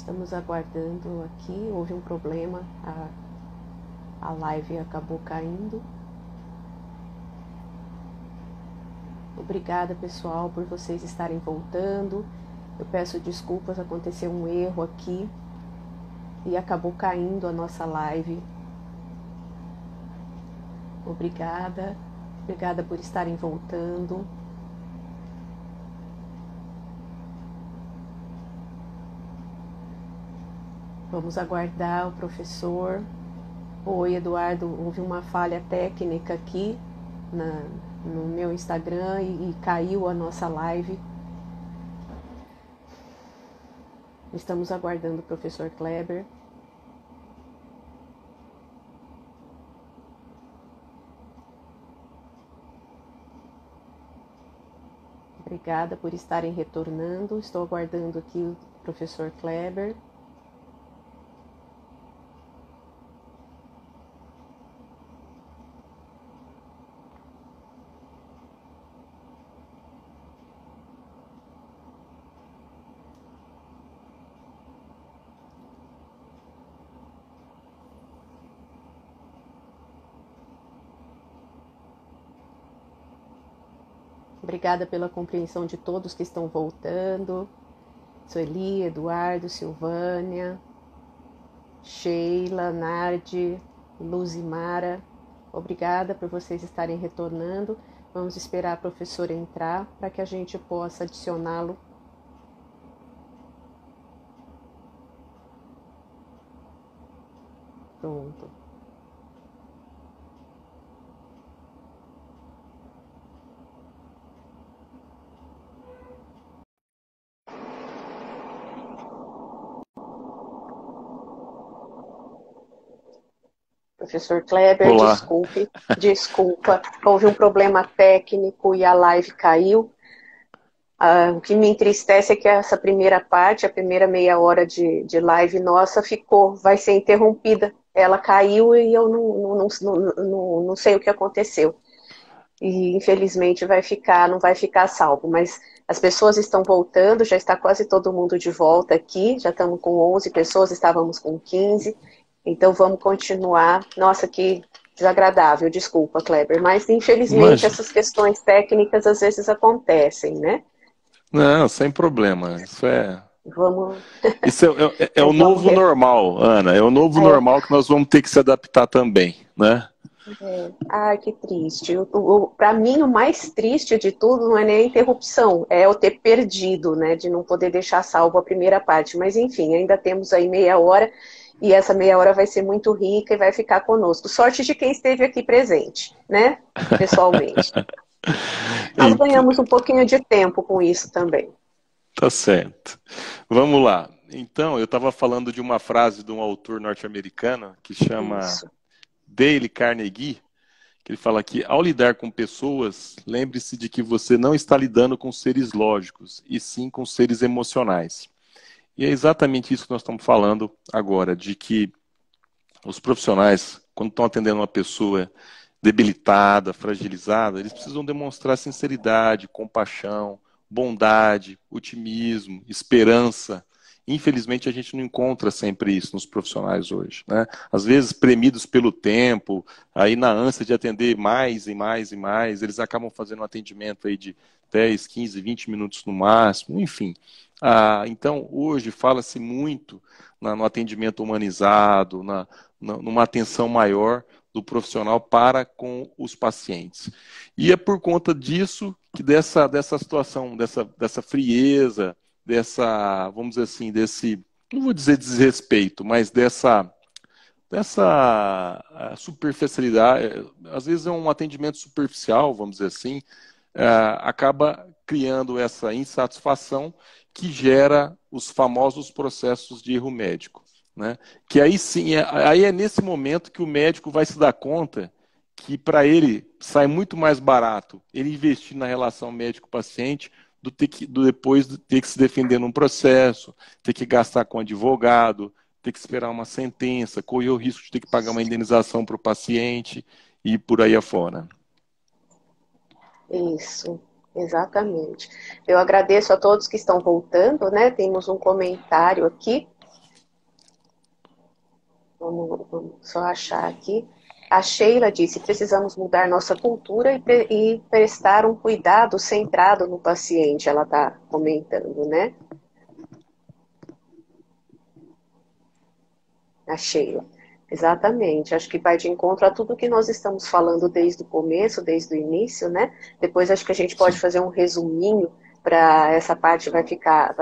Estamos aguardando aqui, houve um problema, a live acabou caindo. Obrigada, pessoal, por vocês estarem voltando. Eu peço desculpas, aconteceu um erro aqui e acabou caindo a nossa live. Obrigada, obrigada por estarem voltando. Vamos aguardar o professor. Oi, Eduardo, houve uma falha técnica aqui no meu Instagram e caiu a nossa live. Estamos aguardando o professor Kleber. Obrigada por estarem retornando. Estou aguardando aqui o professor Kleber. Obrigada pela compreensão de todos que estão voltando. Sueli, Eduardo, Silvânia, Sheila, Nardi, Luzimara. Obrigada por vocês estarem retornando. Vamos esperar a professora entrar para que a gente possa adicioná-lo. Pronto. Professor Kleber, Olá. desculpa, houve um problema técnico e a live caiu. O que me entristece é que essa primeira parte, a primeira meia hora de live nossa, vai ser interrompida. Ela caiu e eu não sei o que aconteceu. E infelizmente não vai ficar salvo, mas as pessoas estão voltando, já está quase todo mundo de volta aqui, já estamos com 11 pessoas, estávamos com 15, então vamos continuar. Nossa, que desagradável, desculpa, Kleber, mas infelizmente Imagina. essas questões técnicas às vezes acontecem, né? Não, sem problema. Vamos, Isso é o vamos novo normal, Ana. É o novo é, normal que nós vamos ter que se adaptar também, né? Ai, que triste. Para mim, o mais triste de tudo não é nem a interrupção, é eu ter perdido, né, de não poder deixar salvo a primeira parte. Mas, enfim, ainda temos aí meia hora, e essa meia hora vai ser muito rica e vai ficar conosco. Sorte de quem esteve aqui presente, né, pessoalmente. Nós Então, ganhamos um pouquinho de tempo com isso também. tá certo. Vamos lá. Então, eu estava falando de uma frase de um autor norte-americano que chama Isso. Dale Carnegie, que ele fala que ao lidar com pessoas, lembre-se de que você não está lidando com seres lógicos, e sim com seres emocionais. E é exatamente isso que nós estamos falando agora, de que os profissionais, quando estão atendendo uma pessoa debilitada, fragilizada, eles precisam demonstrar sinceridade, compaixão, bondade, otimismo, esperança. Infelizmente, a gente não encontra sempre isso nos profissionais hoje, né? Às vezes, premidos pelo tempo, aí na ânsia de atender mais e mais e mais, eles acabam fazendo um atendimento aí de 10, 15, 20 minutos no máximo, enfim. Então, hoje fala-se muito no atendimento humanizado, numa atenção maior do profissional para com os pacientes. E é por conta disso que dessa situação, dessa frieza, vamos dizer assim, não vou dizer desrespeito, mas dessa superficialidade, às vezes é um atendimento superficial, vamos dizer assim, acaba criando essa insatisfação que gera os famosos processos de erro médico, né? Que aí sim, aí é nesse momento que o médico vai se dar conta que para ele sai muito mais barato ele investir na relação médico-paciente do depois de ter que se defender num processo, ter que gastar com advogado, ter que esperar uma sentença, correr o risco de ter que pagar uma indenização para o paciente e por aí afora. Isso, exatamente. Eu agradeço a todos que estão voltando, né? Temos um comentário aqui. Vamos só achar aqui. A Sheila disse: precisamos mudar nossa cultura e prestar um cuidado centrado no paciente. Ela está comentando, né? A Sheila. Exatamente. Acho que vai de encontro a tudo que nós estamos falando desde o começo, desde o início, né? Depois acho que a gente pode Sim. fazer um resuminho para essa parte vai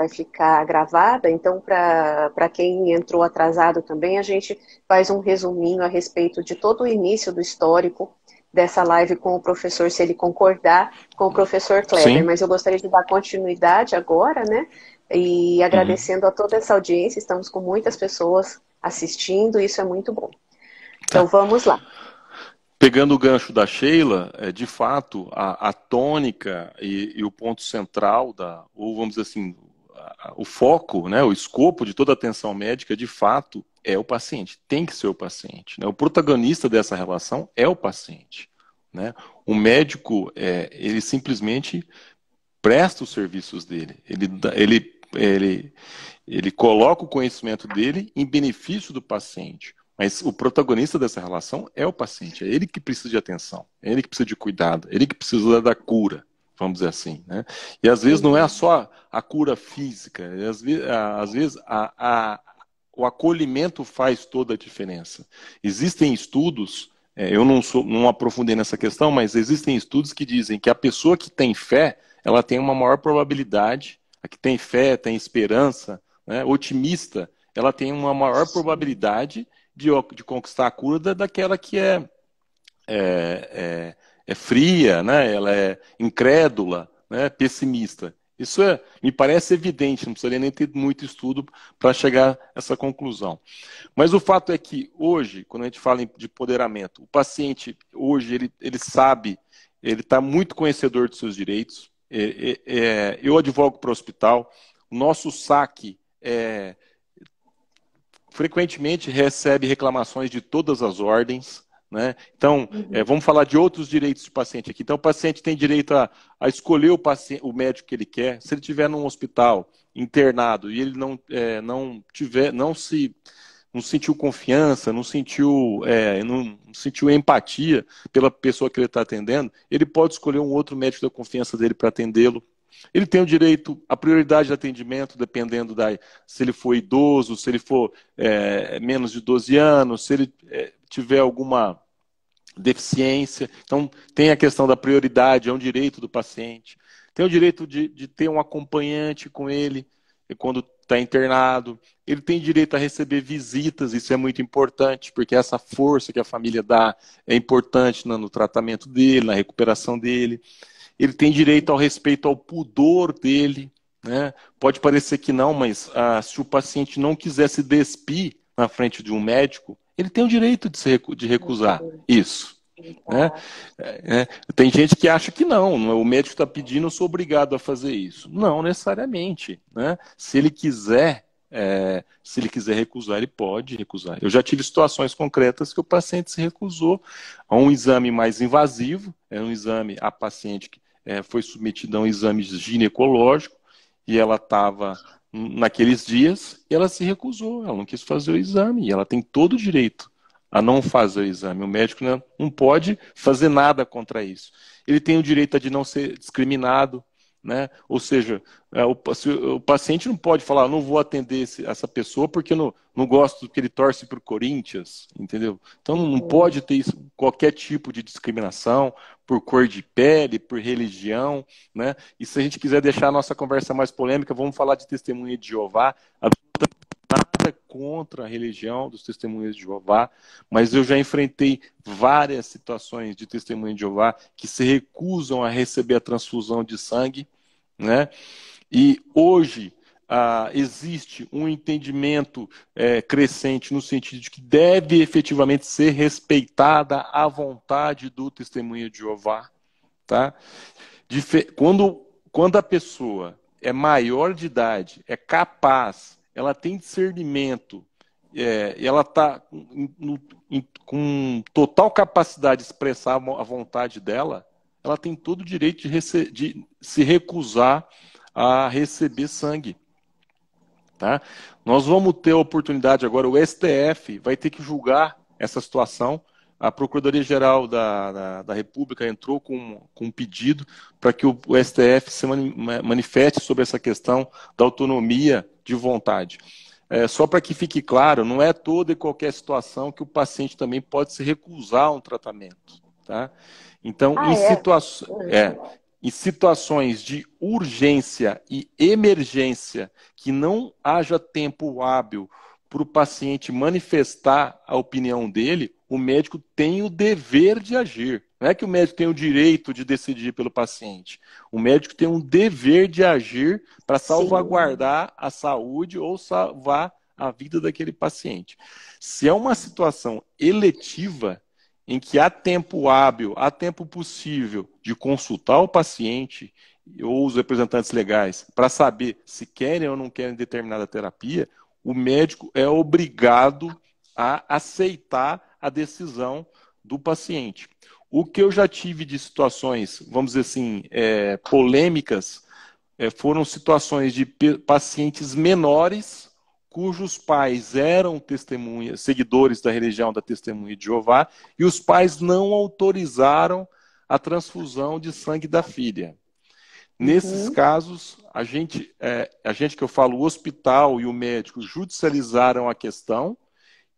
ficar gravada. Então, para quem entrou atrasado também, a gente faz um resuminho a respeito de todo o início do histórico dessa live com o professor, se ele concordar, com o professor Kleber. Sim. Mas eu gostaria de dar continuidade agora, né? E Uhum. agradecendo a toda essa audiência, estamos com muitas pessoas assistindo, isso é muito bom. Então Tá. vamos lá. Pegando o gancho da Sheila, de fato, a tônica e o ponto central ou vamos dizer assim, o foco, né, o escopo de toda a atenção médica, de fato, é o paciente. Tem que ser o paciente. Né? O protagonista dessa relação é o paciente. Né? O médico, ele simplesmente presta os serviços dele. Ele coloca o conhecimento dele em benefício do paciente. Mas o protagonista dessa relação é o paciente. É ele que precisa de atenção. É ele que precisa de cuidado. É ele que precisa da cura, vamos dizer assim. Né? E às vezes não é só a cura física. Às vezes o acolhimento faz toda a diferença. Existem estudos, eu não aprofundei nessa questão, mas existem estudos que dizem que a pessoa que tem fé, ela tem uma maior probabilidade, a que tem fé, tem esperança, né, otimista, ela tem uma maior probabilidade de conquistar a cura daquela que é fria, né, ela é incrédula, né, pessimista. Isso me parece evidente, não precisaria nem ter muito estudo para chegar a essa conclusão. Mas o fato é que hoje, quando a gente fala de empoderamento, o paciente hoje ele sabe, ele está muito conhecedor dos seus direitos. Eu advogo para o hospital, o nosso saque frequentemente recebe reclamações de todas as ordens. Né? Então, vamos falar de outros direitos do paciente aqui. Então, o paciente tem direito a escolher o médico que ele quer. Se ele estiver num hospital internado e ele não sentiu confiança, não sentiu empatia pela pessoa que ele está atendendo, ele pode escolher um outro médico da confiança dele para atendê-lo. Ele tem o direito, a prioridade de atendimento, dependendo se ele for idoso, se ele for menos de 12 anos, se ele tiver alguma deficiência. Então, tem a questão da prioridade, é um direito do paciente. Tem o direito de ter um acompanhante com ele quando está internado. Ele tem direito a receber visitas, isso é muito importante, porque essa força que a família dá é importante no tratamento dele, na recuperação dele. Ele tem direito ao respeito ao pudor dele. Né? Pode parecer que não, mas se o paciente não quiser se despir na frente de um médico, ele tem o direito de recusar isso. Né? Tem gente que acha que não, o médico está pedindo, eu sou obrigado a fazer isso. Não necessariamente. Né? Se ele quiser recusar, ele pode recusar. Eu já tive situações concretas que o paciente se recusou a um exame mais invasivo, um exame, a paciente foi submetida a um exame ginecológico e ela estava naqueles dias e ela se recusou, ela não quis fazer o exame e ela tem todo o direito a não fazer o exame. O médico não pode fazer nada contra isso. Ele tem o direito de não ser discriminado, né? Ou seja, o paciente não pode falar, não vou atender essa pessoa porque eu não gosto que ele torce para o Corinthians, entendeu? Então não pode ter isso, qualquer tipo de discriminação por cor de pele, por religião, né? E se a gente quiser deixar a nossa conversa mais polêmica, vamos falar de testemunha de Jeová. Nada contra a religião dos testemunhas de Jeová, mas eu já enfrentei várias situações de testemunha de Jeová que se recusam a receber a transfusão de sangue, né? E hoje existe um entendimento crescente no sentido de que deve efetivamente ser respeitada a vontade do testemunho de Jeová, tá? Quando a pessoa é maior de idade, é capaz, ela tem discernimento, ela está com total capacidade de expressar a vontade dela, ela tem todo o direito de se recusar a receber sangue. tá? Nós vamos ter a oportunidade agora, o STF vai ter que julgar essa situação. A Procuradoria-Geral da República entrou com um pedido para que o STF se manifeste sobre essa questão da autonomia de vontade. Só para que fique claro, não é toda e qualquer situação que o paciente também pode se recusar a um tratamento. Tá? Então, em situações de urgência e emergência, que não haja tempo hábil para o paciente manifestar a opinião dele, o médico tem o dever de agir. Não é que o médico tem o direito de decidir pelo paciente. O médico tem um dever de agir para salvaguardar a saúde ou salvar a vida daquele paciente. Se é uma situação eletiva, em que há tempo hábil, há tempo possível de consultar o paciente ou os representantes legais para saber se querem ou não querem determinada terapia, o médico é obrigado a aceitar a decisão do paciente. O que eu já tive de situações, vamos dizer assim, polêmicas, foram situações de pacientes menores cujos pais eram testemunhas, seguidores da religião da Testemunha de Jeová, e os pais não autorizaram a transfusão de sangue da filha. Nesses casos, a gente que eu falo, o hospital e o médico judicializaram a questão,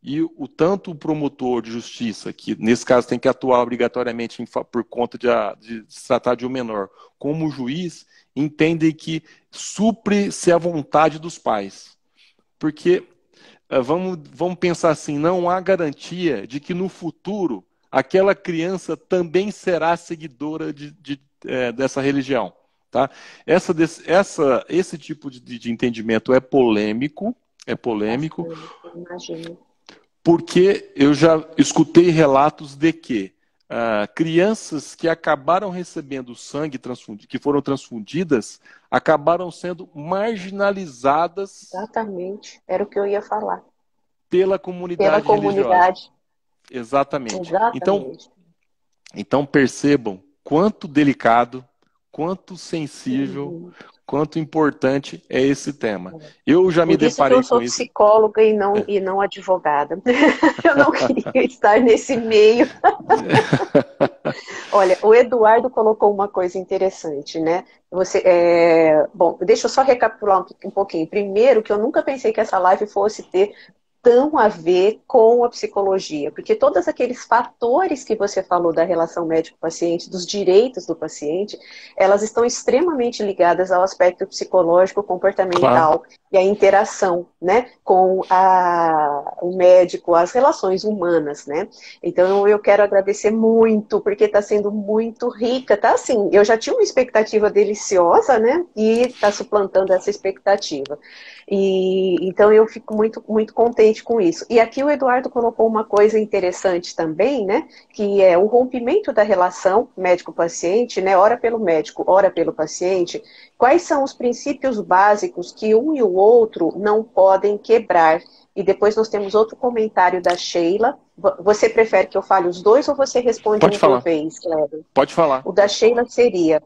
e tanto o promotor de justiça, que nesse caso tem que atuar obrigatoriamente por conta de se tratar de um menor, como o juiz, entendem que supre-se a vontade dos pais. Porque, vamos pensar assim, não há garantia de que no futuro aquela criança também será seguidora dessa religião. Tá? Esse tipo de entendimento é polêmico, Imagino. Porque eu já escutei relatos de que crianças que acabaram recebendo sangue que foram transfundidas, acabaram sendo marginalizadas. Exatamente, era o que eu ia falar. Pela comunidade religiosa. Exatamente. Então percebam quanto delicado, quanto sensível, quanto importante é esse tema. Eu já me deparei com isso. Por isso que eu sou psicóloga e não advogada. Eu não queria estar nesse meio. Olha, o Eduardo colocou uma coisa interessante, né? Bom, deixa eu só recapitular um pouquinho. Primeiro, que eu nunca pensei que essa live fosse ter tão a ver com a psicologia, porque todos aqueles fatores que você falou da relação médico-paciente, dos direitos do paciente, elas estão extremamente ligadas ao aspecto psicológico, comportamental, claro, e a interação, né, com o médico, as relações humanas, né? Então eu quero agradecer muito, porque está sendo muito rica, tá assim, eu já tinha uma expectativa deliciosa, né, e está suplantando essa expectativa. Então eu fico muito, muito contente com isso. E aqui o Eduardo colocou uma coisa interessante também, né, que é o rompimento da relação médico-paciente, né, ora pelo médico, ora pelo paciente. Quais são os princípios básicos que um e o outro não podem quebrar? E depois nós temos outro comentário da Sheila. Você prefere que eu fale os dois ou você responde um por vez, Kleber? Pode falar. O da Sheila seria...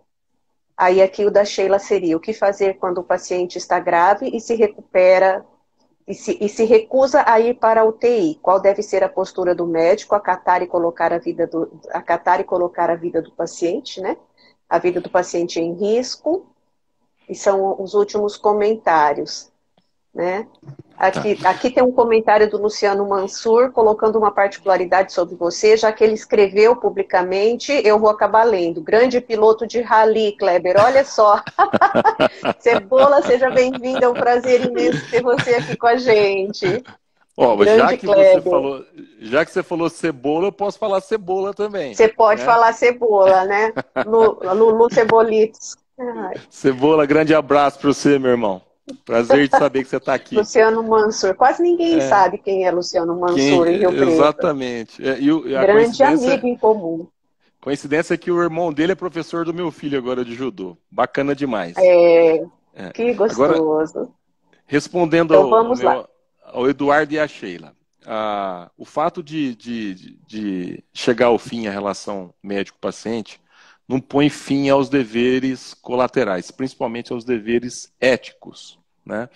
Aí aqui o da Sheila seria: o que fazer quando o paciente está grave e se recupera e se recusa a ir para a UTI? Qual deve ser a postura do médico? Acatar e colocar a vida do paciente, né? A vida do paciente em risco. E são os últimos comentários, né? Aqui tem um comentário do Luciano Mansur colocando uma particularidade sobre você, já que ele escreveu publicamente, eu vou acabar lendo. Grande piloto de rally, Kleber, olha só. Cebola, seja bem-vindo, é um prazer imenso ter você aqui com a gente. Já que você falou cebola, eu posso falar cebola também. Você pode falar cebola, né? Lulu Cebolitos. Cebola, grande abraço para você, meu irmão. Prazer de saber que você está aqui. Luciano Mansur. Quase ninguém sabe quem é Luciano Mansur em Rio Preto. Exatamente. Grande amigo em comum. Coincidência é que o irmão dele é professor do meu filho agora de judô. Bacana demais. Que gostoso. Agora, respondendo então, ao Eduardo e à Sheila. O fato de chegar ao fim a relação médico-paciente não põe fim aos deveres colaterais, principalmente aos deveres éticos, né?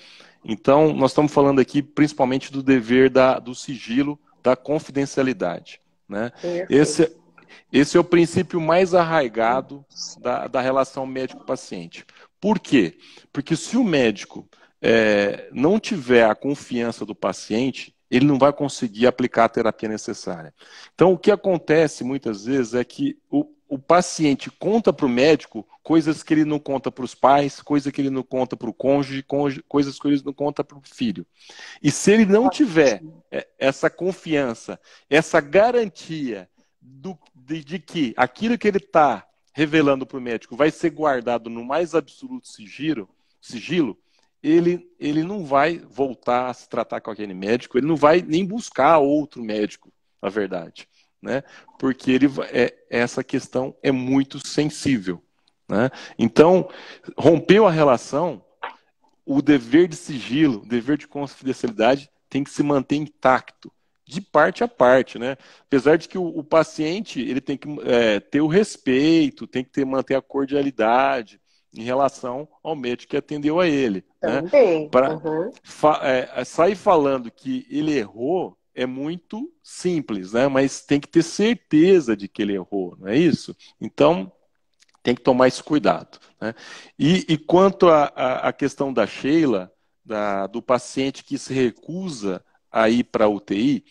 Então, nós estamos falando aqui principalmente do dever do sigilo, da confidencialidade, né? Perfeito. Esse é o princípio mais arraigado da relação médico-paciente. Por quê? Porque se o médico não tiver a confiança do paciente, ele não vai conseguir aplicar a terapia necessária. Então, o que acontece muitas vezes é que o paciente conta para o médico coisas que ele não conta para os pais, coisas que ele não conta para o cônjuge, coisas que ele não conta para o filho. E se ele não tiver essa confiança, essa garantia de que aquilo que ele está revelando para o médico vai ser guardado no mais absoluto sigilo, ele não vai voltar a se tratar com aquele médico, ele não vai nem buscar outro médico, na verdade, né? Porque essa questão é muito sensível, né? Então, rompeu a relação, o dever de sigilo, o dever de confidencialidade tem que se manter intacto, de parte a parte, né? Apesar de que o paciente ele tem que ter o respeito, tem que manter a cordialidade em relação ao médico que atendeu a ele. Também. Né? Uhum. Sair falando que ele errou é muito simples, né? Mas tem que ter certeza de que ele errou, não é isso? Então, tem que tomar esse cuidado. Né? E quanto à questão da Sheila, do paciente que se recusa a ir para a UTI,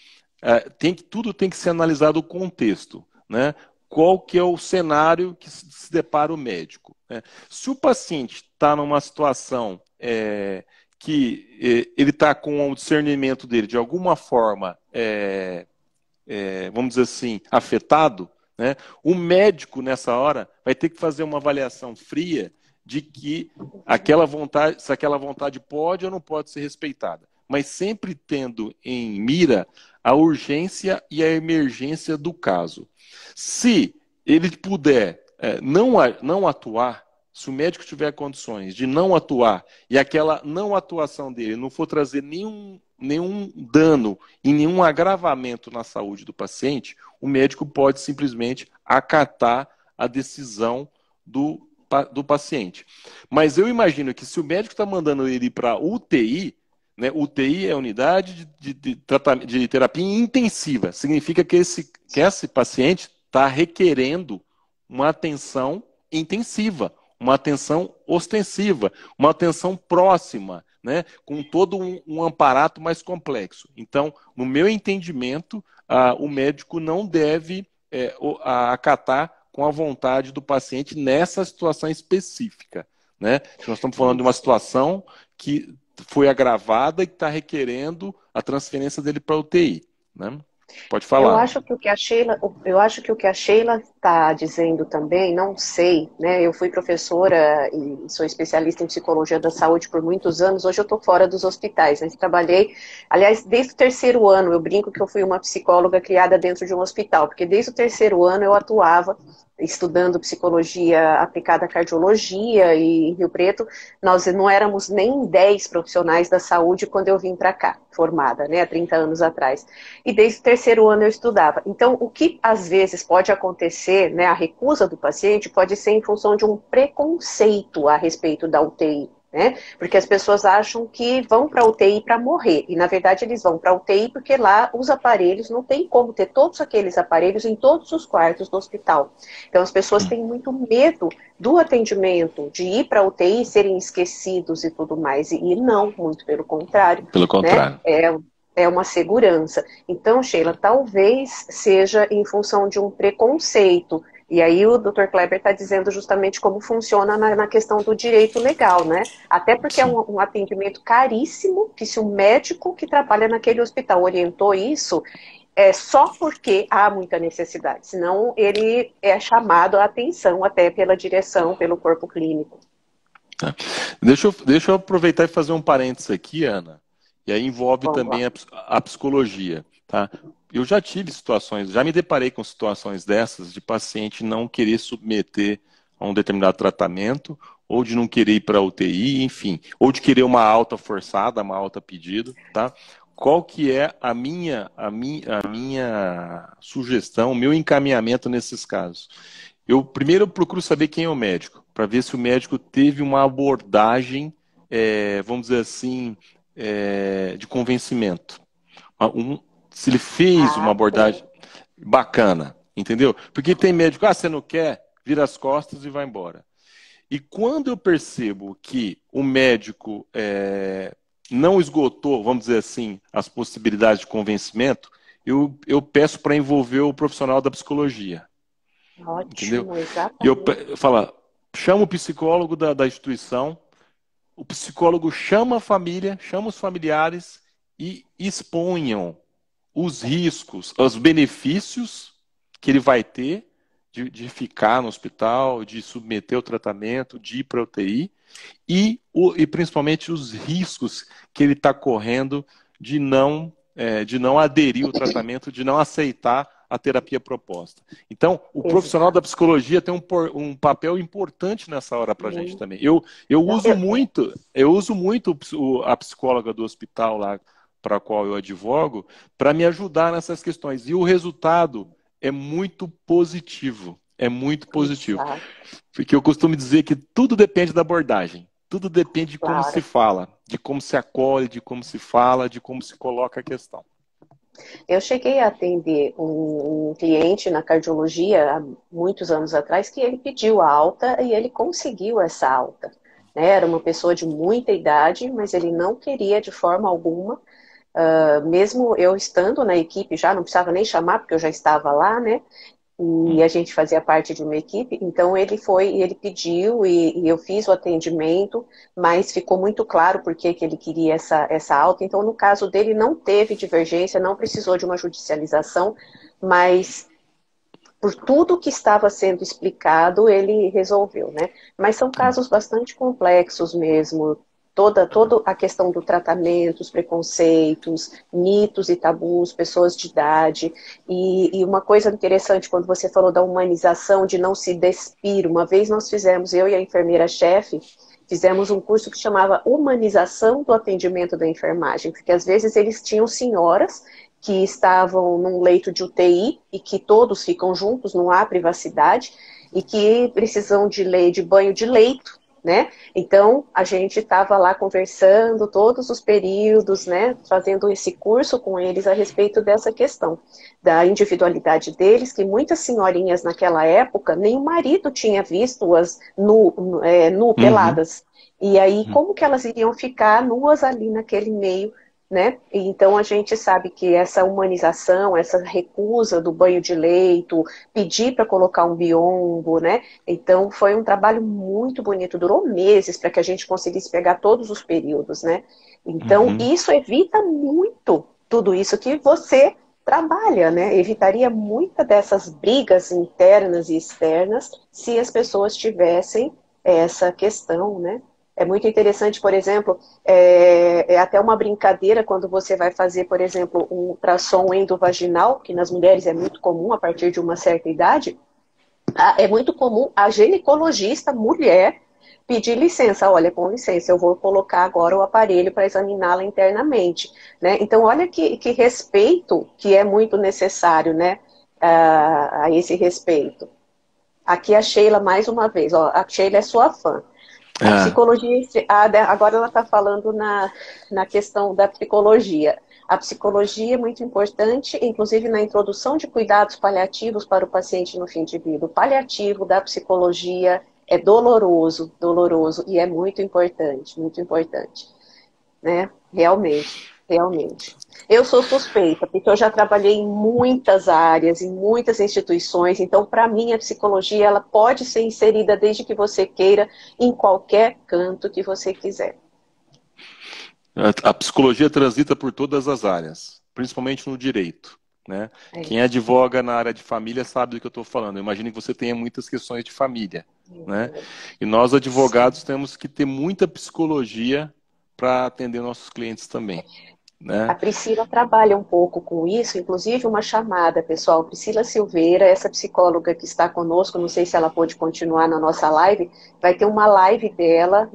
tudo tem que ser analisado o contexto. Né? Qual que é o cenário que se depara o médico. Né? Se o paciente está numa situação que ele está com o discernimento dele de alguma forma, vamos dizer assim, afetado, né? O médico, nessa hora, vai ter que fazer uma avaliação fria de que se aquela vontade pode ou não pode ser respeitada. Mas sempre tendo em mira a urgência e a emergência do caso. Se ele puder não atuar, se o médico tiver condições de não atuar e aquela não atuação dele não for trazer nenhum dano e nenhum agravamento na saúde do paciente, o médico pode simplesmente acatar a decisão do paciente. Mas eu imagino que se o médico está mandando ele ir para UTI, né, UTI é unidade de terapia intensiva, significa que esse paciente está requerendo uma atenção intensiva, uma atenção ostensiva, uma atenção próxima, né, com todo um aparato mais complexo. Então, no meu entendimento, o médico não deve acatar com a vontade do paciente nessa situação específica. Né? Nós estamos falando de uma situação que foi agravada e que está requerendo a transferência dele para a UTI. Né? Pode falar. Eu acho que o que a Sheila está dizendo também, não sei, né? Eu fui professora e sou especialista em psicologia da saúde por muitos anos. Hoje eu estou fora dos hospitais, né? Trabalhei, aliás, desde o terceiro ano. Eu brinco que eu fui uma psicóloga criada dentro de um hospital, porque desde o terceiro ano eu atuava estudando psicologia aplicada à cardiologia, e em Rio Preto nós não éramos nem 10 profissionais da saúde quando eu vim para cá, formada, né, há 30 anos atrás. E desde o terceiro ano eu estudava. Então, o que às vezes pode acontecer, né, a recusa do paciente pode ser em função de um preconceito a respeito da UTI. Né? Porque as pessoas acham que vão para a UTI para morrer, e na verdade eles vão para a UTI porque lá os aparelhos, não tem como ter todos aqueles aparelhos em todos os quartos do hospital. Então as pessoas têm muito medo do atendimento, de ir para a UTI, serem esquecidos e tudo mais, e não, muito pelo contrário. Pelo contrário. Né? É uma segurança. Então, Sheila, talvez seja em função de um preconceito. E aí o Dr. Kleber está dizendo justamente como funciona na questão do direito legal, né? Até porque é um atendimento caríssimo, que se o médico que trabalha naquele hospital orientou isso, é só porque há muita necessidade. Senão ele é chamado a atenção até pela direção, pelo corpo clínico. Tá. Deixa eu aproveitar e fazer um parênteses aqui, Ana. E aí envolve também a psicologia. Tá? Eu já tive situações, já me deparei com situações dessas de paciente não querer submeter a um determinado tratamento, ou de não querer ir para a UTI, enfim, ou de querer uma alta forçada, uma alta pedido, tá? Qual que é a minha sugestão, o meu encaminhamento nesses casos? Primeiro eu procuro saber quem é o médico, para ver se o médico teve uma abordagem, vamos dizer assim, de convencimento. Se ele fez uma abordagem bacana, entendeu? Porque tem médico, você não quer, vira as costas e vai embora. E quando eu percebo que o médico não esgotou, vamos dizer assim, as possibilidades de convencimento, eu peço para envolver o profissional da psicologia. Entendeu? Ótimo, E eu exatamente. falo, chama o psicólogo da instituição, o psicólogo chama a família, chama os familiares e exponham os riscos, os benefícios que ele vai ter de ficar no hospital, de submeter o tratamento, de ir para a UTI, e principalmente os riscos que ele está correndo de não aderir ao tratamento, de não aceitar a terapia proposta. Então, o profissional da Exato. psicologia tem um papel importante nessa hora para a gente também. Eu uso Eu, muito a psicóloga do hospital lá para a qual eu advogo para me ajudar nessas questões. E o resultado é muito positivo. É muito positivo. exato, Porque eu costumo dizer que tudo depende da abordagem. Tudo depende de como se claro. fala, de como se acolhe, de como se fala, de como se coloca a questão. Eu cheguei a atender um cliente na cardiologia há muitos anos atrás que ele pediu a alta e ele conseguiu essa alta. Né? Era uma pessoa de muita idade, mas ele não queria de forma alguma, mesmo eu estando na equipe já, não precisava nem chamar porque eu já estava lá, né? E a gente fazia parte de uma equipe, então ele foi, ele pediu e eu fiz o atendimento, mas ficou muito claro por que ele queria essa alta. Então, no caso dele, não teve divergência, não precisou de uma judicialização, mas por tudo que estava sendo explicado, ele resolveu, né? Mas são casos bastante complexos mesmo. Toda a questão do tratamento, os preconceitos, mitos e tabus, pessoas de idade. E uma coisa interessante, quando você falou da humanização, de não se despir. Uma vez nós fizemos, eu e a enfermeira-chefe, fizemos um curso que chamava Humanização do Atendimento da Enfermagem, porque às vezes eles tinham senhoras que estavam num leito de UTI e que todos ficam juntos, não há privacidade, e que precisam de banho de leito, né? Então, a gente estava lá conversando todos os períodos, né? Fazendo esse curso com eles a respeito dessa questão, da individualidade deles, que muitas senhorinhas naquela época, nem o marido tinha visto-as Uhum. peladas. E aí, como que elas iriam ficar nuas ali naquele meio, né? Então a gente sabe que essa humanização, essa recusa do banho de leito, pedir para colocar um biombo, né? Então foi um trabalho muito bonito, durou meses para que a gente conseguisse pegar todos os períodos, né? Então Uhum. isso evita muito tudo isso que você trabalha, né? Evitaria muitas dessas brigas internas e externas se as pessoas tivessem essa questão, né? É muito interessante, por exemplo, é até uma brincadeira quando você vai fazer, por exemplo, um ultrassom endovaginal, que nas mulheres é muito comum a partir de uma certa idade. É muito comum a ginecologista mulher pedir licença. Olha, com licença, eu vou colocar agora o aparelho para examiná-la internamente. Né? Então, olha que respeito que é muito necessário, né? A esse respeito. Aqui a Sheila, mais uma vez, ó, a Sheila é sua fã. A Ah, psicologia, agora ela está falando na questão da psicologia. A psicologia é muito importante, inclusive na introdução de cuidados paliativos para o paciente no fim de vida. O paliativo da psicologia é doloroso, doloroso, e é muito importante, né? Realmente, realmente. Eu sou suspeita, porque eu já trabalhei em muitas áreas, em muitas instituições, então, para mim, a psicologia ela pode ser inserida desde que você queira, em qualquer canto que você quiser. a psicologia transita por todas as áreas, principalmente no direito. Né? É, Quem advoga na área de família sabe do que eu estou falando. Eu imagino que você tenha muitas questões de família. Né? E nós, sim. advogados, temos que ter muita psicologia para atender nossos clientes também. A Né? Priscila trabalha um pouco com isso, inclusive uma chamada, pessoal. Priscila Silveira, essa psicóloga que está conosco, não sei se ela pode continuar na nossa live, vai ter uma live dela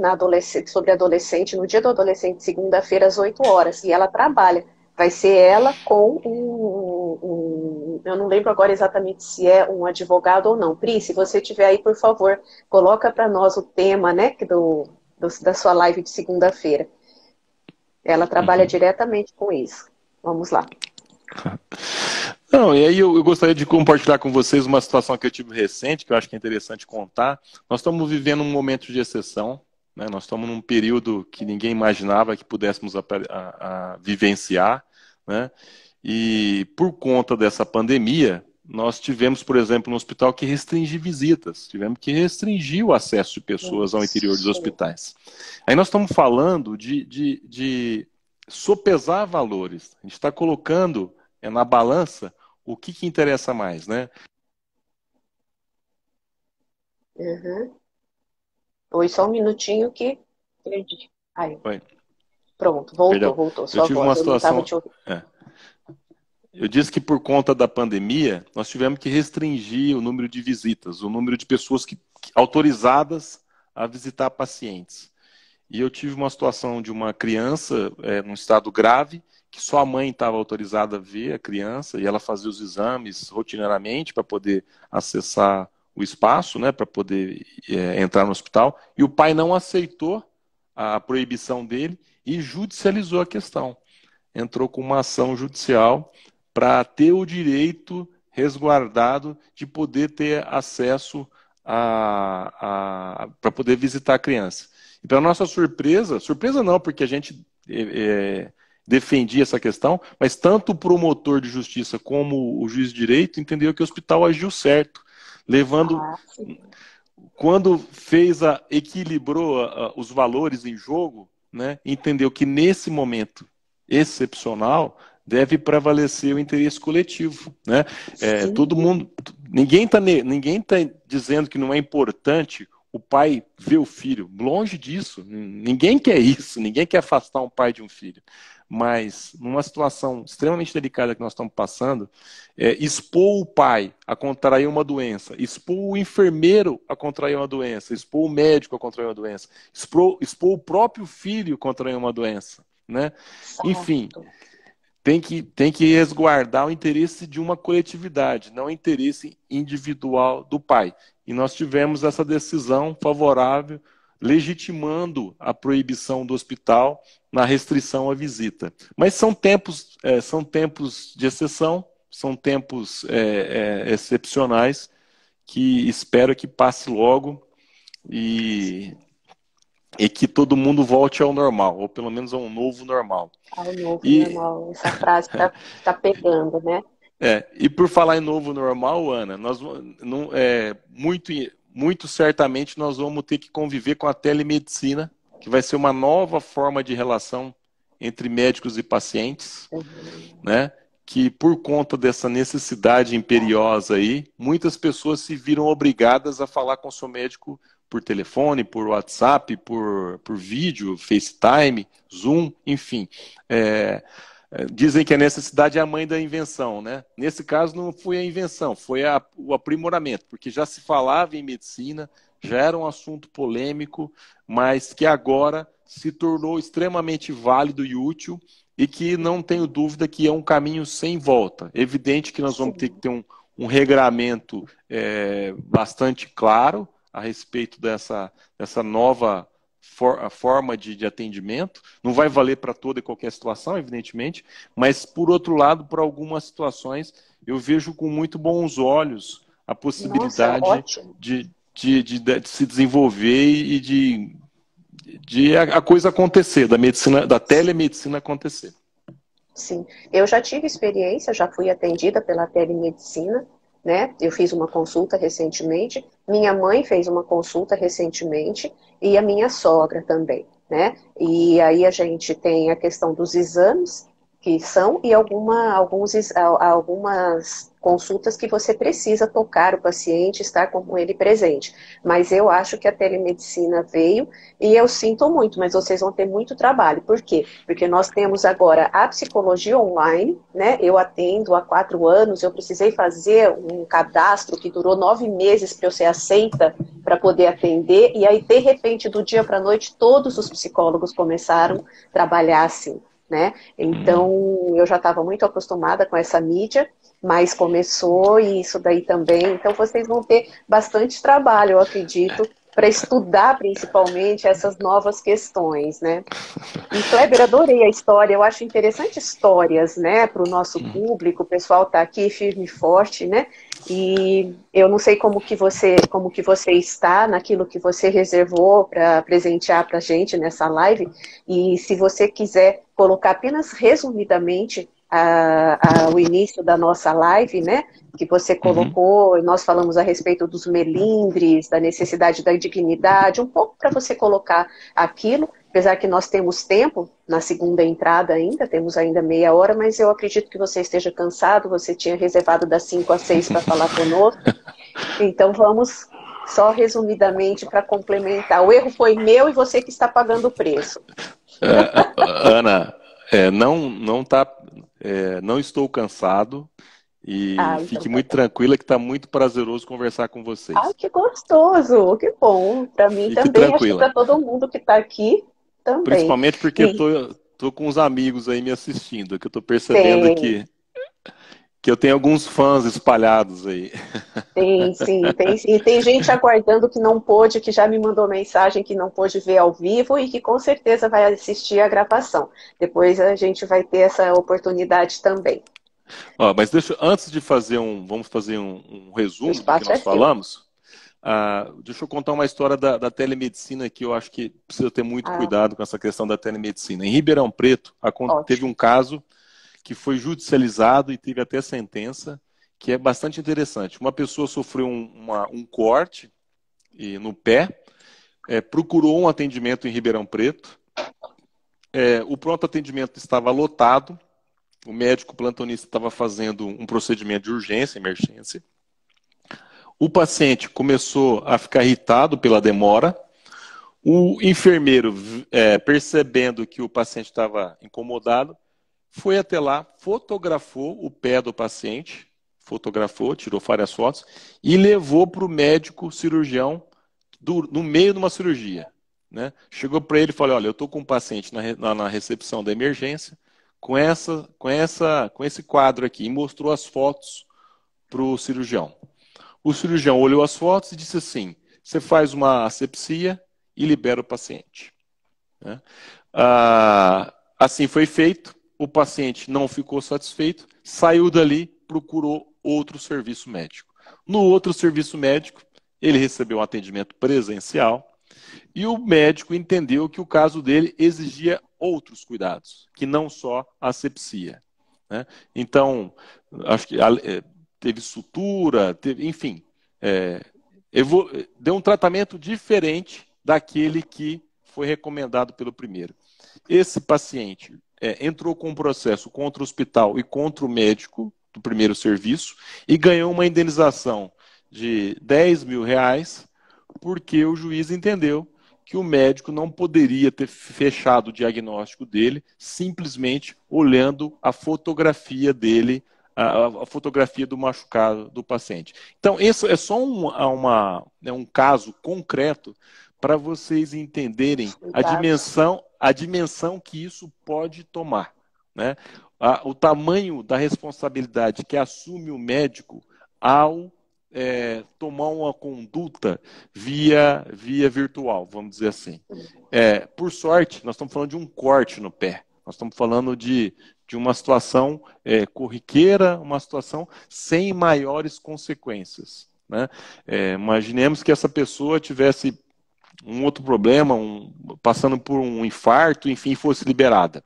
sobre adolescente, no dia do adolescente, segunda-feira, às 8 horas, e ela trabalha. Vai ser ela com eu não lembro agora exatamente se é um advogado ou não. Pri, se você tiver aí, por favor, coloca para nós o tema, né, da sua live de segunda-feira. Ela trabalha diretamente com isso. Vamos lá. Não, e aí eu gostaria de compartilhar com vocês uma situação que eu tive recente, que eu acho que é interessante contar. Nós estamos vivendo um momento de exceção, né? Nós estamos num período que ninguém imaginava que pudéssemos a vivenciar, né? E por conta dessa pandemia, nós tivemos, por exemplo, no hospital que restringir visitas, tivemos que restringir o acesso de pessoas ao interior dos hospitais. Aí nós estamos falando de sopesar valores. A gente está colocando na balança o que interessa mais, né? Uhum. Oi, só um minutinho que perdi. Aí, Oi, pronto, perdão. voltou Eu sua tive uma voz. Eu não estava situação. te ouvindo. É, eu disse que por conta da pandemia, nós tivemos que restringir o número de visitas, o número de pessoas autorizadas a visitar pacientes. E eu tive uma situação de uma criança num estado grave, que só a mãe estava autorizada a ver a criança, e ela fazia os exames rotineiramente para poder acessar o espaço, né, para poder entrar no hospital, e o pai não aceitou a proibição dele e judicializou a questão. Entrou com uma ação judicial para ter o direito resguardado de poder ter acesso para poder visitar a criança. E para nossa surpresa, surpresa não, porque a gente defendia essa questão, mas tanto o promotor de justiça como o juiz de direito entendeu que o hospital agiu certo, levando, Ah, sim. quando equilibrou os valores em jogo, né, entendeu que nesse momento excepcional deve prevalecer o interesse coletivo, né? Todo Sim, mundo, ninguém tá dizendo que não é importante o pai ver o filho. Longe disso, ninguém quer isso, ninguém quer afastar um pai de um filho. Mas numa situação extremamente delicada que nós estamos passando, expor o pai a contrair uma doença, expor o enfermeiro a contrair uma doença, expor o médico a contrair uma doença, expor o próprio filho a contrair uma doença, né? Enfim, exato. tem que resguardar o interesse de uma coletividade, não o interesse individual do pai. E nós tivemos essa decisão favorável, legitimando a proibição do hospital na restrição à visita. Mas são tempos de exceção, são tempos excepcionais, que espero que passe logo e que todo mundo volte ao normal, ou pelo menos a um novo normal. Ao novo E normal. Essa frase tá pegando, né? E por falar em novo normal, Ana, muito certamente nós vamos ter que conviver com a telemedicina, que vai ser uma nova forma de relação entre médicos e pacientes, Uhum. né? Que por conta dessa necessidade imperiosa aí, muitas pessoas se viram obrigadas a falar com o seu médico por telefone, por WhatsApp, por vídeo, FaceTime, Zoom, enfim. Dizem que a necessidade é a mãe da invenção, né? Nesse caso não foi a invenção, foi o aprimoramento, porque já se falava em medicina, já era um assunto polêmico, mas que agora se tornou extremamente válido e útil e que não tenho dúvida que é um caminho sem volta. Evidente que nós vamos ter que Sim. ter um regramento bastante claro a respeito dessa nova a forma de atendimento. Não vai valer para toda e qualquer situação, evidentemente, mas, por outro lado, para algumas situações, eu vejo com muito bons olhos a Nossa, possibilidade ótimo. de se desenvolver e de a coisa acontecer, da medicina, da telemedicina acontecer. Sim, eu já tive experiência, já fui atendida pela telemedicina, né? Eu fiz uma consulta recentemente, minha mãe fez uma consulta recentemente e a minha sogra também, né? E aí a gente tem a questão dos exames que são e algumas consultas que você precisa tocar o paciente, estar com ele presente. Mas eu acho que a telemedicina veio e eu sinto muito, mas vocês vão ter muito trabalho. Por quê? Porque nós temos agora a psicologia online, né? Eu atendo há 4 anos, eu precisei fazer um cadastro que durou 9 meses para eu ser aceita para poder atender, e aí, de repente, do dia para a noite, todos os psicólogos começaram a trabalhar assim, né? Então, eu já estava muito acostumada com essa mídia, mas começou e isso daí também. Então, vocês vão ter bastante trabalho, eu acredito, para estudar principalmente essas novas questões, né? E Kleber, adorei a história, eu acho interessante histórias, né, para o nosso público, o pessoal está aqui firme e forte, né? E eu não sei como que você está naquilo que você reservou para presentear para a gente nessa live, e se você quiser colocar apenas resumidamente o início da nossa live, né, que você colocou, nós falamos a respeito dos melindres, da necessidade da dignidade, um pouco para você colocar aquilo, apesar que nós temos tempo na segunda entrada ainda, temos ainda meia hora, mas eu acredito que você esteja cansado, você tinha reservado das 5 às 6 para falar conosco, então vamos só resumidamente para complementar. O erro foi meu e você que está pagando o preço. Ana, não estou cansado e Então fique tá muito bom. tranquila que está muito prazeroso conversar com Ai, vocês. que gostoso, que bom. Para mim Fique também, acho que tranquila. para todo mundo que está aqui também. Principalmente porque eu E tô com uns amigos aí me assistindo, que eu tô percebendo tem, que eu tenho alguns fãs espalhados aí. tem sim, tem sim. E tem gente aguardando que não pôde, que já me mandou mensagem que não pôde ver ao vivo e que com certeza vai assistir a gravação. Depois a gente vai ter essa oportunidade também. Ó, mas antes de vamos fazer um O resumo do que espaço é nós seu. falamos. Deixa eu contar uma história da telemedicina que eu acho que precisa ter muito Ah, cuidado com essa questão da telemedicina. Em Ribeirão Preto, teve ótimo. um caso que foi judicializado e teve até sentença, que é bastante interessante. Uma pessoa sofreu um corte no pé, procurou um atendimento em Ribeirão Preto, o pronto atendimento estava lotado, o médico plantonista estava fazendo um procedimento de urgência, emergência. O paciente começou a ficar irritado pela demora. O enfermeiro, percebendo que o paciente estava incomodado, foi até lá, fotografou o pé do paciente, tirou várias fotos e levou para o médico cirurgião no meio de uma cirurgia. Né? Chegou para ele e falou: olha, eu estou com um paciente na recepção da emergência com esse quadro aqui, e mostrou as fotos para o cirurgião. O cirurgião olhou as fotos e disse assim: você faz uma asepsia e libera o paciente. Né? Assim foi feito, o paciente não ficou satisfeito, saiu dali, procurou outro serviço médico. No outro serviço médico, ele recebeu um atendimento presencial e o médico entendeu que o caso dele exigia outros cuidados, que não só a asepsia. Né? Então, acho que teve sutura, enfim, deu um tratamento diferente daquele que foi recomendado pelo primeiro. Esse paciente entrou com um processo contra o hospital e contra o médico do primeiro serviço e ganhou uma indenização de R$ 10.000 porque o juiz entendeu que o médico não poderia ter fechado o diagnóstico dele simplesmente olhando a fotografia dele, a fotografia do machucado do paciente. Então, isso é só um caso concreto para vocês entenderem Cuidados. a dimensão que isso pode tomar. Né? O tamanho da responsabilidade que assume o médico ao tomar uma conduta via virtual, vamos dizer assim. Por sorte, nós estamos falando de um corte no pé. Nós estamos falando de uma situação corriqueira, uma situação sem maiores consequências. Né? Imaginemos que essa pessoa tivesse um outro problema, passando por um infarto, enfim, fosse liberada.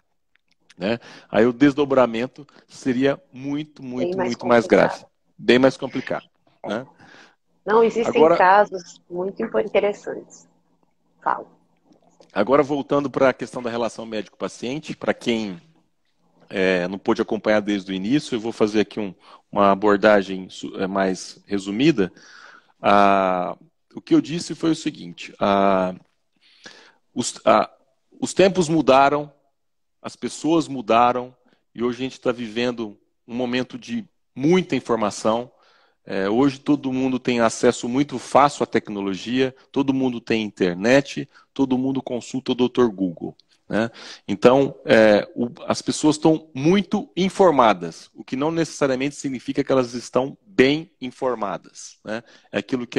Né? Aí o desdobramento seria muito, Bem muito, mais muito mais grave. complicado. Bem mais complicado. Né? Não, existem Agora, casos muito interessantes. Fala. agora voltando para a questão da relação médico-paciente, para quem não pôde acompanhar desde o início, eu vou fazer aqui uma abordagem mais resumida. O que eu disse foi o seguinte: os tempos mudaram, as pessoas mudaram, e hoje a gente está vivendo um momento de muita informação. Hoje todo mundo tem acesso muito fácil à tecnologia, todo mundo tem internet, todo mundo consulta o Dr. Google. Né? Então, as pessoas estão muito informadas, o que não necessariamente significa que elas estão bem informadas. Né? É aquilo que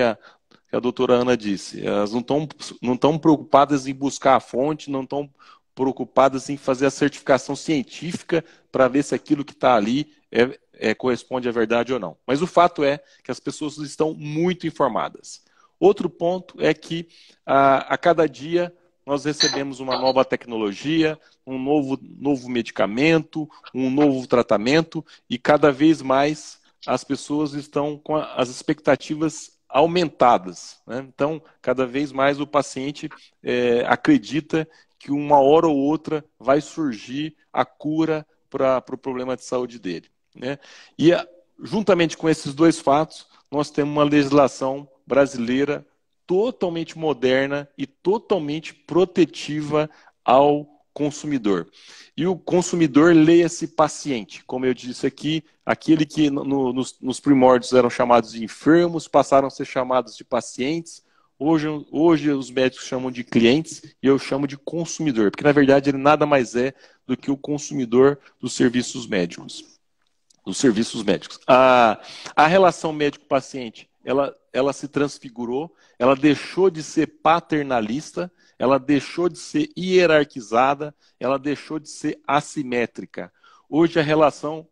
que a doutora Ana disse. Elas não estão preocupadas em buscar a fonte, não estão preocupadas em fazer a certificação científica para ver se aquilo que está ali corresponde à verdade ou não. Mas o fato é que as pessoas estão muito informadas. Outro ponto é que a cada dia nós recebemos uma nova tecnologia, um novo medicamento, um novo tratamento, e cada vez mais as pessoas estão com as expectativas aumentadas, né? Então, cada vez mais o paciente acredita que uma hora ou outra vai surgir a cura para o problema de saúde dele, né? E, juntamente com esses dois fatos, nós temos uma legislação brasileira totalmente moderna e totalmente protetiva ao consumidor. E o consumidor, leia-se paciente, como eu disse aqui, aquele que nos primórdios eram chamados de enfermos, passaram a ser chamados de pacientes. Hoje os médicos chamam de clientes e eu chamo de consumidor, porque na verdade ele nada mais é do que o consumidor dos serviços médicos. A relação médico-paciente, ela se transfigurou, ela deixou de ser paternalista, ela deixou de ser hierarquizada, ela deixou de ser assimétrica. Hoje a relação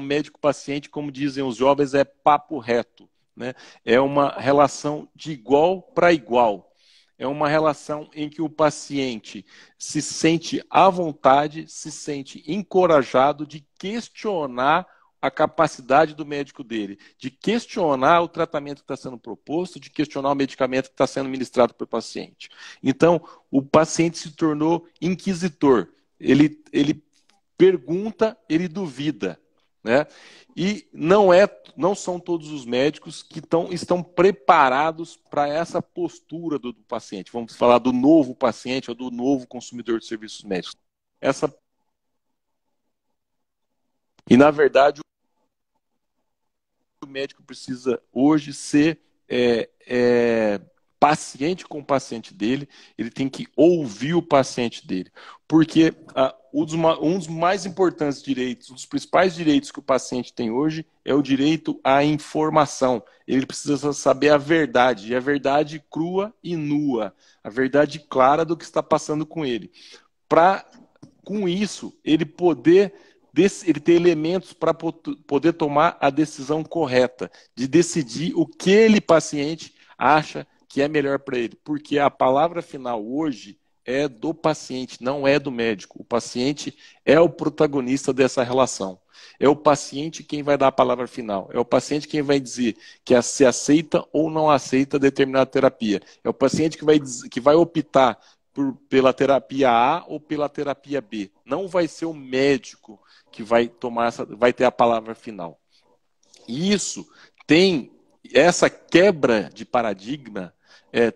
médico-paciente, como dizem os jovens, é papo reto, né? É uma relação de igual para igual. É uma relação em que o paciente se sente à vontade, se sente encorajado de questionar a capacidade do médico dele, de questionar o tratamento que está sendo proposto, de questionar o medicamento que está sendo ministrado para o paciente. Então, o paciente se tornou inquisitor. Ele pergunta, ele duvida, né? E não são todos os médicos que estão preparados para essa postura do paciente. Vamos falar do novo paciente ou do novo consumidor de serviços médicos. Essa, e, na verdade, o médico precisa hoje ser paciente com o paciente dele, ele tem que ouvir o paciente dele. Porque um dos mais importantes direitos, um dos principais direitos que o paciente tem hoje é o direito à informação. Ele precisa saber a verdade, e a verdade crua e nua, a verdade clara do que está passando com ele. Para, com isso, ele ter elementos para poder tomar a decisão correta, de decidir o que ele, paciente, acha que é melhor para ele. Porque a palavra final hoje é do paciente, não é do médico. O paciente é o protagonista dessa relação. É o paciente quem vai dar a palavra final. É o paciente quem vai dizer que se aceita ou não aceita determinada terapia. É o paciente que vai optar pela terapia A ou pela terapia B. Não vai ser o médico que vai ter a palavra final. E essa quebra de paradigma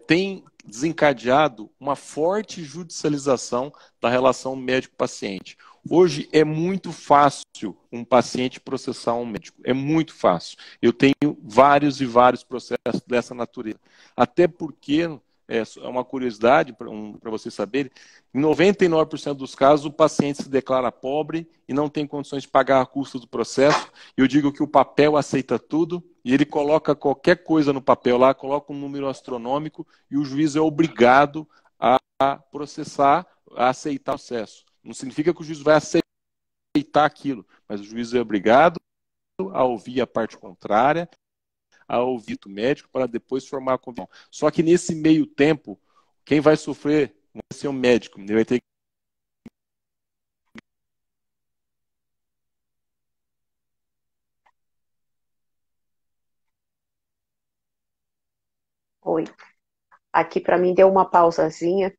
tem desencadeado uma forte judicialização da relação médico-paciente. Hoje é muito fácil um paciente processar um médico. É muito fácil. Eu tenho vários e vários processos dessa natureza. Até porque, é uma curiosidade para vocês saberem, em 99% dos casos o paciente se declara pobre e não tem condições de pagar a custo do processo. Eu digo que o papel aceita tudo e ele coloca qualquer coisa no papel lá, coloca um número astronômico e o juiz é obrigado a processar, a aceitar o processo. Não significa que o juiz vai aceitar aquilo, mas o juiz é obrigado a ouvir a parte contrária, a ouvir o médico para depois formar a convicção. Só que nesse meio tempo, quem vai sofrer vai ser o médico. Ele vai ter Oi. Aqui para mim deu uma pausazinha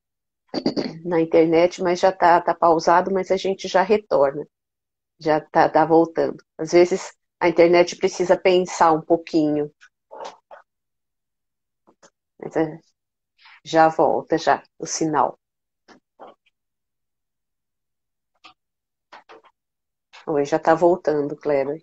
na internet, mas já tá pausado, mas a gente já retorna, já tá voltando. Às vezes a internet precisa pensar um pouquinho, mas já volta já o sinal. Oi, já tá voltando, Kleber.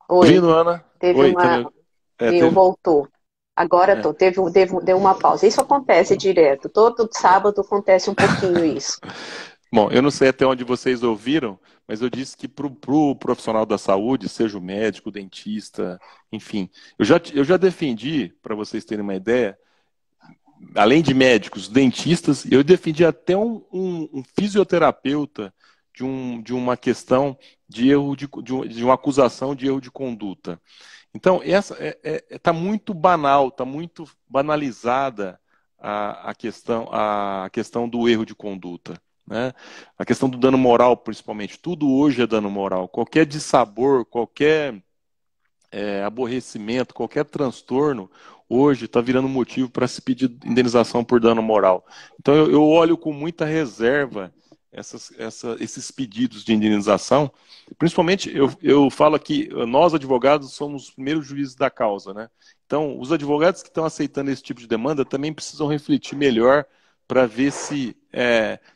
Oi, ouvindo, Ana? teve Oi, uma. tá me... Viu, voltou. Agora tô, deu uma pausa. Isso acontece direto. Todo sábado acontece um pouquinho isso. Bom, eu não sei até onde vocês ouviram, mas eu disse que para o profissional da saúde, seja o médico, o dentista, enfim, eu já defendi, para vocês terem uma ideia, além de médicos, dentistas, eu defendi até um fisioterapeuta de uma questão de erro de uma acusação de erro de conduta. Então, essa tá muito banal, está muito banalizada a questão do erro de conduta. Né? A questão do dano moral, principalmente. Tudo hoje é dano moral. Qualquer dissabor, qualquer aborrecimento, qualquer transtorno, hoje está virando motivo para se pedir indenização por dano moral. Então eu olho com muita reserva esses pedidos de indenização. Principalmente, eu falo que nós, advogados, somos os primeiros juízes da causa. Né? Então, os advogados que estão aceitando esse tipo de demanda também precisam refletir melhor para ver se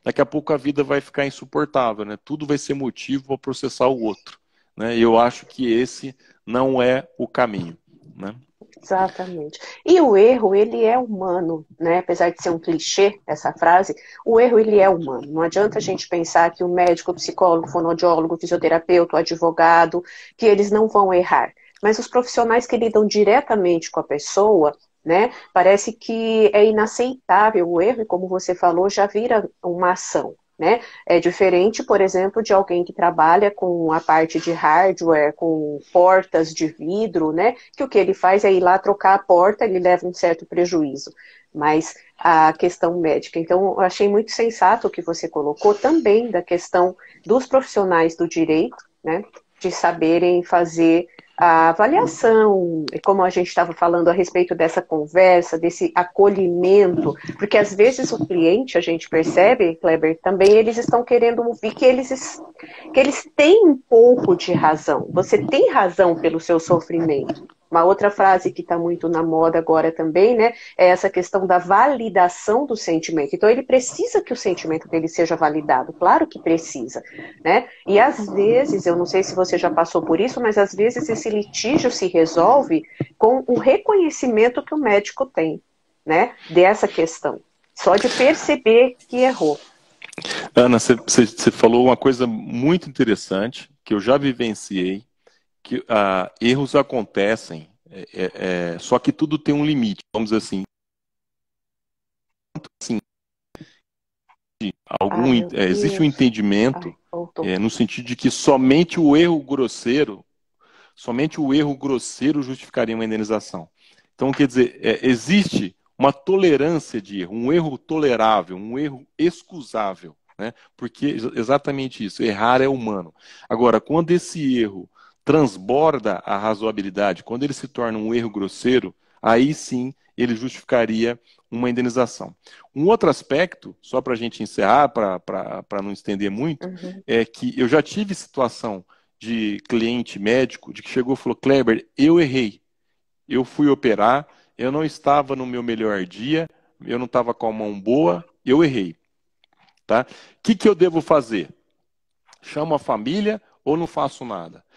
daqui a pouco a vida vai ficar insuportável. Né? Tudo vai ser motivo para processar o outro. Né? E eu acho que esse não é o caminho. Né? Exatamente. E o erro, ele é humano, né? Apesar de ser um clichê essa frase, o erro, ele é humano. Não adianta a gente pensar que o médico, o psicólogo, o fonoaudiólogo, o fisioterapeuta, o advogado, que eles não vão errar. Mas os profissionais que lidam diretamente com a pessoa, né? Parece que é inaceitável o erro, e como você falou, já vira uma ação. Né? É diferente, por exemplo, de alguém que trabalha com a parte de hardware, com portas de vidro, né? Que o que ele faz é ir lá trocar a porta, ele leva um certo prejuízo. Mas a questão médica, então eu achei muito sensato o que você colocou também da questão dos profissionais do direito, né? De saberem fazer a avaliação, como a gente estava falando a respeito dessa conversa, desse acolhimento, porque às vezes o cliente, a gente percebe, Kleber, também eles estão querendo ouvir que eles têm um pouco de razão. Você tem razão pelo seu sofrimento. Uma outra frase que está muito na moda agora também, né, é essa questão da validação do sentimento. Então, ele precisa que o sentimento dele seja validado, claro que precisa, né? E às vezes, eu não sei se você já passou por isso, mas às vezes esse litígio se resolve com o reconhecimento que o médico tem, né, dessa questão, só de perceber que errou. Ana, você falou uma coisa muito interessante, que eu já vivenciei, que erros acontecem, só que tudo tem um limite, vamos dizer assim, existe um entendimento no sentido de que somente o erro grosseiro justificaria uma indenização. Então, quer dizer, existe uma tolerância de erro, um erro tolerável, um erro excusável, né? Porque exatamente isso, errar é humano. Agora, quando esse erro transborda a razoabilidade, quando ele se torna um erro grosseiro, aí sim ele justificaria uma indenização. Um outro aspecto, só para a gente encerrar, para não estender muito, é que eu já tive situação de cliente médico de que chegou e falou: Kleber, eu errei, eu fui operar, eu não estava no meu melhor dia, eu não estava com a mão boa, eu errei. Tá? O que eu devo fazer? Chamo a família ou não faço nada?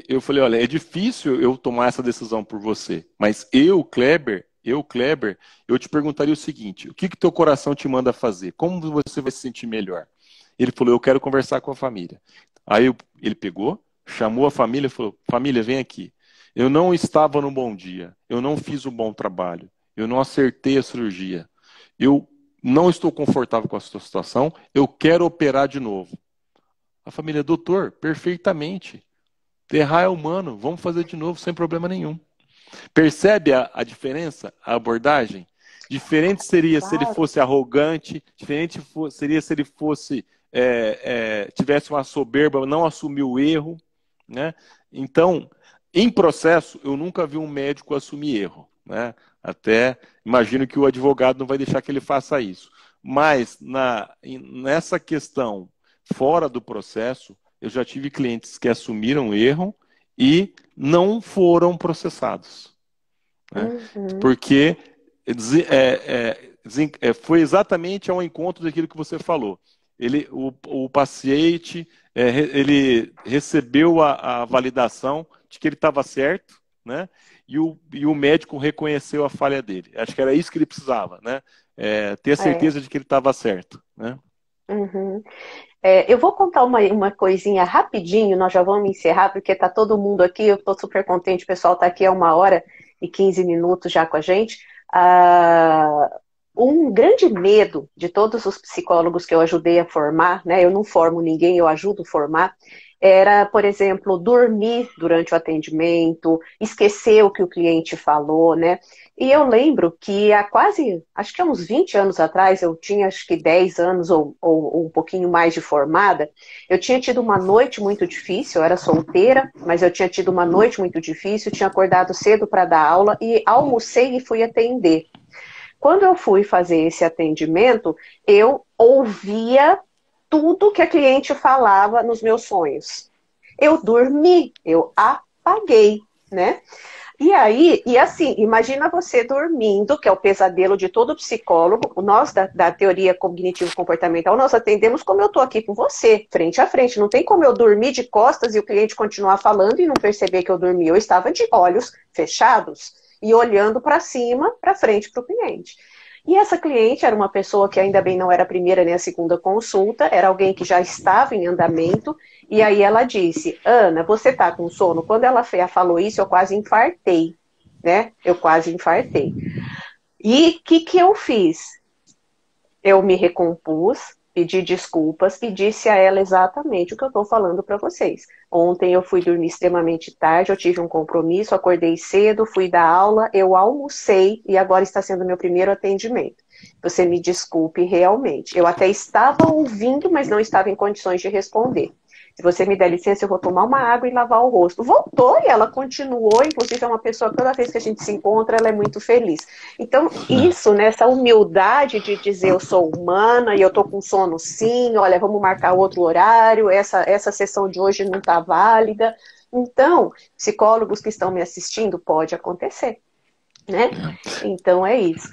Eu falei: olha, é difícil eu tomar essa decisão por você, mas Kleber, eu te perguntaria o seguinte: o que teu coração te manda fazer? Como você vai se sentir melhor? Ele falou: eu quero conversar com a família. Aí ele pegou, chamou a família e falou: família, vem aqui. Eu não estava no bom dia, eu não fiz um bom trabalho, eu não acertei a cirurgia, eu não estou confortável com a sua situação, eu quero operar de novo. A família: doutor, perfeitamente. Errar é humano, vamos fazer de novo sem problema nenhum. Percebe a diferença, a abordagem? Diferente seria se ele fosse arrogante, diferente seria se ele fosse tivesse uma soberba, não assumiu o erro, né? Então, em processo, eu nunca vi um médico assumir erro, né? Até imagino que o advogado não vai deixar que ele faça isso. Mas nessa questão fora do processo, eu já tive clientes que assumiram erro e não foram processados. Né? Porque foi exatamente ao encontro daquilo que você falou. O paciente ele recebeu a validação de que ele estava certo, né? e o médico reconheceu a falha dele. Acho que era isso que ele precisava, né? Ter a É. certeza de que ele estava certo, né? Uhum. Eu vou contar uma coisinha rapidinho, nós já vamos encerrar, porque tá todo mundo aqui, eu estou super contente, o pessoal está aqui há 1 hora e 15 minutos já com a gente. Um grande medo de todos os psicólogos que eu ajudei a formar, né? Eu não formo ninguém, eu ajudo a formar, era, por exemplo, dormir durante o atendimento, esquecer o que o cliente falou, né? E eu lembro que acho que há uns 20 anos atrás, eu tinha acho que 10 anos ou um pouquinho mais de formada, eu tinha tido uma noite muito difícil, eu era solteira, mas eu tinha tido uma noite muito difícil, tinha acordado cedo para dar aula e almocei e fui atender. Quando eu fui fazer esse atendimento, eu ouvia tudo que a cliente falava nos meus sonhos. Eu dormi, eu apaguei, né? E aí, e assim, imagina você dormindo, que é o pesadelo de todo psicólogo. Nós, da teoria cognitivo-comportamental, nós atendemos como eu estou aqui com você, frente a frente. Não tem como eu dormir de costas e o cliente continuar falando e não perceber que eu dormi. Eu estava de olhos fechados e olhando para cima, para frente, para o cliente. E essa cliente era uma pessoa que ainda bem não era a primeira nem a segunda consulta, era alguém que já estava em andamento, e aí ela disse, Ana, você está com sono? Quando ela falou isso, eu quase infartei, né? Eu quase infartei. E o que eu fiz? Eu me recompus, pedi desculpas e disse a ela exatamente o que eu estou falando para vocês. Ontem eu fui dormir extremamente tarde, eu tive um compromisso, acordei cedo, fui dar aula, eu almocei e agora está sendo meu primeiro atendimento. Você me desculpe realmente. Eu até estava ouvindo, mas não estava em condições de responder. Se você me der licença, eu vou tomar uma água e lavar o rosto. Voltou e ela continuou, inclusive é uma pessoa que toda vez que a gente se encontra, ela é muito feliz. Então, isso, né, essa humildade de dizer eu sou humana e eu tô com sono sim, olha, vamos marcar outro horário, essa sessão de hoje não está válida. Então, psicólogos que estão me assistindo, pode acontecer, né? Então é isso.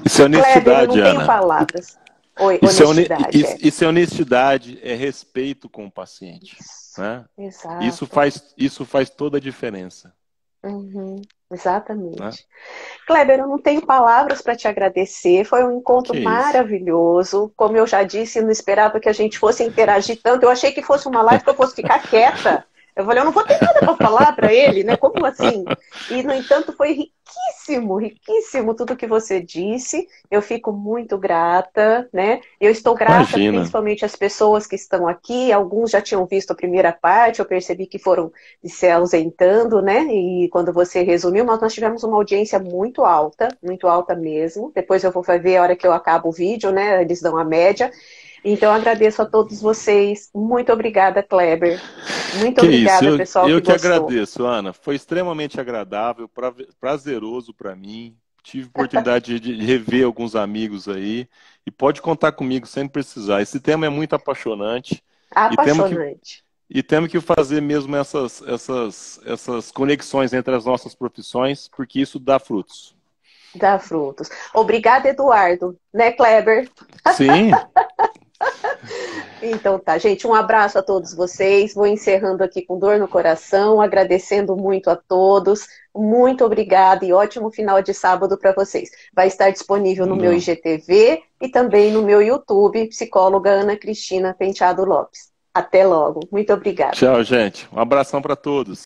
Isso é Kleber, eu não honestidade, tenho Ana. palavras. Oi, Isso é, honestidade, é. isso é honestidade, é respeito com o paciente, Isso, né? exato. Isso faz toda a diferença, Uhum, né? exatamente. Kleber, eu não tenho palavras para te agradecer. Foi um Que encontro isso. maravilhoso. Como eu já disse, eu não esperava que a gente fosse interagir tanto. Eu achei que fosse uma live que eu fosse ficar quieta. Eu falei, eu não vou ter nada para falar para ele, né? Como assim? E, no entanto, foi riquíssimo, riquíssimo tudo que você disse. Eu fico muito grata, né? Eu estou grata Imagina. principalmente às pessoas que estão aqui. Alguns já tinham visto a primeira parte, eu percebi que foram se ausentando, né? E quando você resumiu, mas nós tivemos uma audiência muito alta mesmo. Depois eu vou ver a hora que eu acabo o vídeo, né? Eles dão a média. Então, agradeço a todos vocês. Muito obrigada, Kleber. Muito Que isso, obrigada, pessoal que eu que gostou. agradeço, Ana. Foi extremamente agradável, prazeroso para mim. Tive oportunidade de rever alguns amigos aí. E pode contar comigo sempre precisar. Esse tema é muito apaixonante e Apaixonante. temos que fazer mesmo essas conexões entre as nossas profissões, porque isso dá frutos. Dá frutos. Obrigada, Eduardo. Né, Kleber? Sim, Então tá, gente, um abraço a todos vocês. Vou encerrando aqui com dor no coração, agradecendo muito a todos. Muito obrigada e ótimo final de sábado para vocês. Vai estar disponível no meu não. IGTV e também no meu YouTube, psicóloga Ana Cristina Penteado Lopes. Até logo. Muito obrigada. Tchau, gente. Um abração para todos.